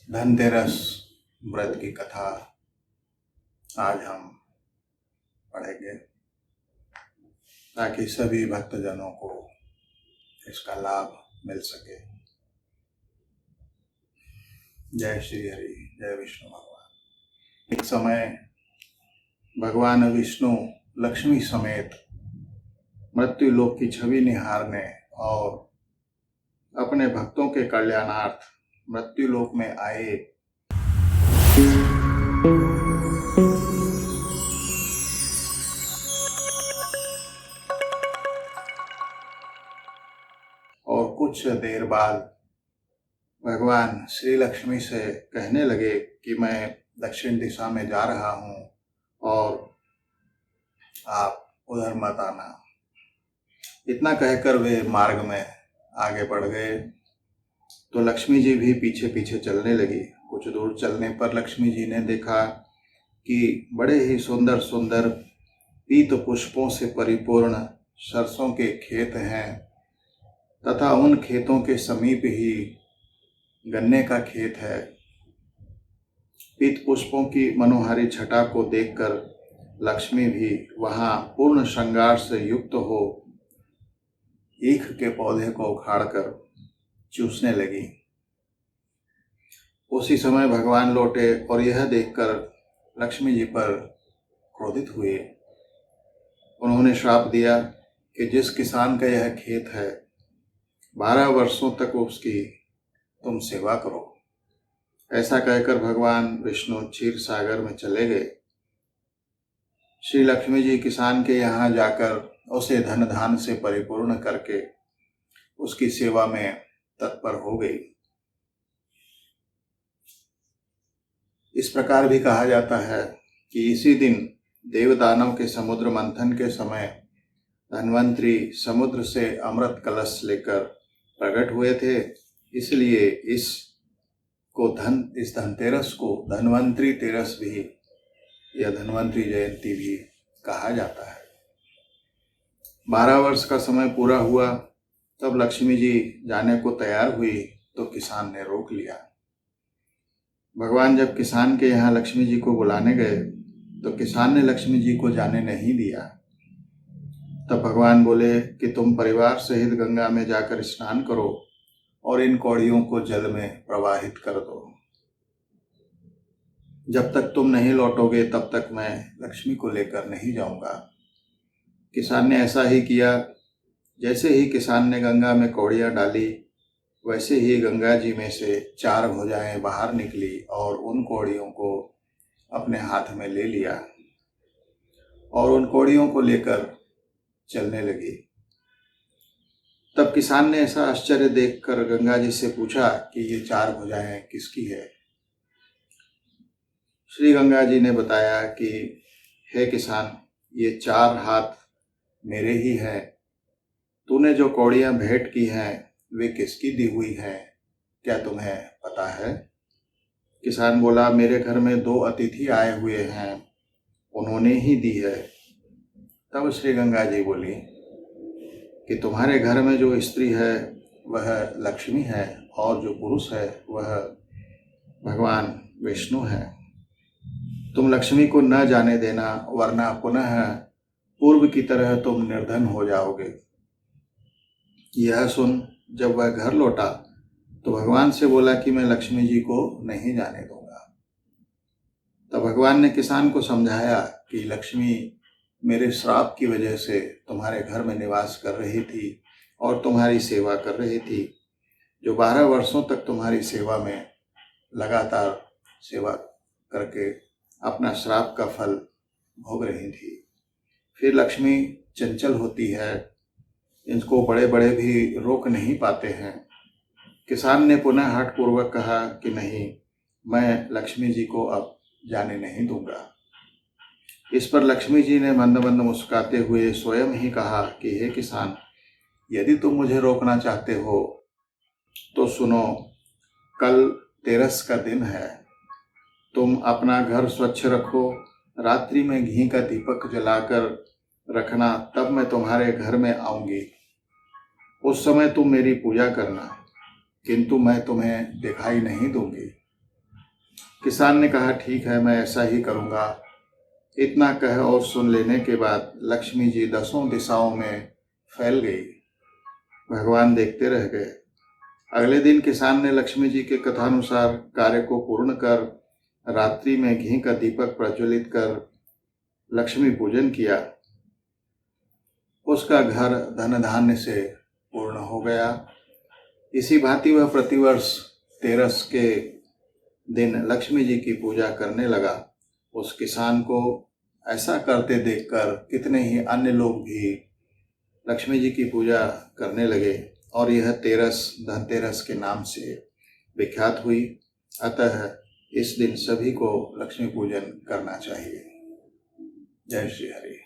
धनतेरस व्रत की कथा आज हम पढ़ेंगे ताकि सभी भक्तजनों को इसका लाभ मिल सके। जय श्री हरि, जय विष्णु भगवान। एक समय भगवान विष्णु लक्ष्मी समेत मृत्यु लोक की छवि निहारने और अपने भक्तों के कल्याणार्थ मृत्यु लोक में आए। और कुछ देर बाद भगवान श्री लक्ष्मी से कहने लगे कि मैं दक्षिण दिशा में जा रहा हूँ और आप उधर मत आना। इतना कहकर वे मार्ग में आगे बढ़ गए तो लक्ष्मी जी भी पीछे पीछे चलने लगी। कुछ दूर चलने पर लक्ष्मी जी ने देखा कि बड़े ही सुंदर सुंदर पीत पुष्पों से परिपूर्ण सरसों के खेत हैं तथा उन खेतों के समीप ही गन्ने का खेत है। पीत पुष्पों की मनोहारी छटा को देखकर लक्ष्मी भी वहां पूर्ण श्रृंगार से युक्त हो ईख के पौधे को उखाड़कर चूसने लगी। उसी समय भगवान लौटे और यह देखकर लक्ष्मी जी पर क्रोधित हुए। उन्होंने श्राप दिया कि जिस किसान का यह खेत है 12 वर्षों तक उसकी तुम सेवा करो। ऐसा कहकर भगवान विष्णु क्षीर सागर में चले गए। श्री लक्ष्मी जी किसान के यहाँ जाकर उसे धन धान से परिपूर्ण करके उसकी सेवा में तत्पर हो गई। इस प्रकार भी कहा जाता है कि इसी दिन देवदानव के समुद्र मंथन के समय धन्वंतरी समुद्र से अमृत कलश लेकर प्रकट हुए थे। इसलिए इस धनतेरस को धन्वंतरी तेरस भी या धन्वंतरी जयंती भी कहा जाता है। 12 वर्ष का समय पूरा हुआ तब लक्ष्मी जी जाने को तैयार हुई तो किसान ने रोक लिया। भगवान जब किसान के यहाँ लक्ष्मी जी को बुलाने गए तो किसान ने लक्ष्मी जी को जाने नहीं दिया। तब भगवान बोले कि तुम परिवार सहित गंगा में जाकर स्नान करो और इन कौड़ियों को जल में प्रवाहित कर दो। जब तक तुम नहीं लौटोगे तब तक मैं लक्ष्मी को लेकर नहीं जाऊंगा। किसान ने ऐसा ही किया। जैसे ही किसान ने गंगा में कौड़ियाँ डाली वैसे ही गंगा जी में से 4 भुजाएं बाहर निकली और उन कौड़ियों को अपने हाथ में ले लिया और उन कौड़ियों को लेकर चलने लगी। तब किसान ने ऐसा आश्चर्य देखकर गंगा जी से पूछा कि ये 4 भुजाएं किसकी है। श्री गंगा जी ने बताया कि हे किसान, ये 4 हाथ मेरे ही हैं। तूने जो कौड़ियाँ भेंट की हैं वे किसकी दी हुई हैं, क्या तुम्हें पता है? किसान बोला, मेरे घर में 2 अतिथि आए हुए हैं, उन्होंने ही दी है। तब श्री गंगा जी बोली कि तुम्हारे घर में जो स्त्री है वह लक्ष्मी है और जो पुरुष है वह भगवान विष्णु है। तुम लक्ष्मी को न जाने देना वरना पुनः पूर्व की तरह तुम निर्धन हो जाओगे। यह सुन जब वह घर लौटा तो भगवान से बोला कि मैं लक्ष्मी जी को नहीं जाने दूंगा। तब भगवान ने किसान को समझाया कि लक्ष्मी मेरे श्राप की वजह से तुम्हारे घर में निवास कर रही थी और तुम्हारी सेवा कर रही थी, जो 12 वर्षों तक तुम्हारी सेवा में लगातार सेवा करके अपना श्राप का फल भोग रही थी। फिर लक्ष्मी चंचल होती है, इनको बड़े बड़े भी रोक नहीं पाते हैं। किसान ने पुनः हठपूर्वक कहा कि नहीं, मैं लक्ष्मी जी को अब जाने नहीं दूंगा। इस पर लक्ष्मी जी ने मंद मंद मुस्कुराते हुए स्वयं ही कहा कि हे किसान, यदि तुम मुझे रोकना चाहते हो तो सुनो, कल तेरस का दिन है। तुम अपना घर स्वच्छ रखो, रात्रि में घी का दीपक जलाकर रखना, तब मैं तुम्हारे घर में आऊंगी। उस समय तुम मेरी पूजा करना, किंतु मैं तुम्हें दिखाई नहीं दूंगी। किसान ने कहा, ठीक है, मैं ऐसा ही करूँगा। इतना कह और सुन लेने के बाद लक्ष्मी जी 10 दिशाओं में फैल गई। भगवान देखते रह गए। अगले दिन किसान ने लक्ष्मी जी के कथानुसार कार्य को पूर्ण कर रात्रि में घी का दीपक प्रज्वलित कर लक्ष्मी पूजन किया। उसका घर धन धान्य से पूर्ण हो गया। इसी भांति वह प्रतिवर्ष तेरस के दिन लक्ष्मी जी की पूजा करने लगा। उस किसान को ऐसा करते देखकर कितने ही अन्य लोग भी लक्ष्मी जी की पूजा करने लगे और यह तेरस धनतेरस के नाम से विख्यात हुई। अतः इस दिन सभी को लक्ष्मी पूजन करना चाहिए। जय श्री हरि।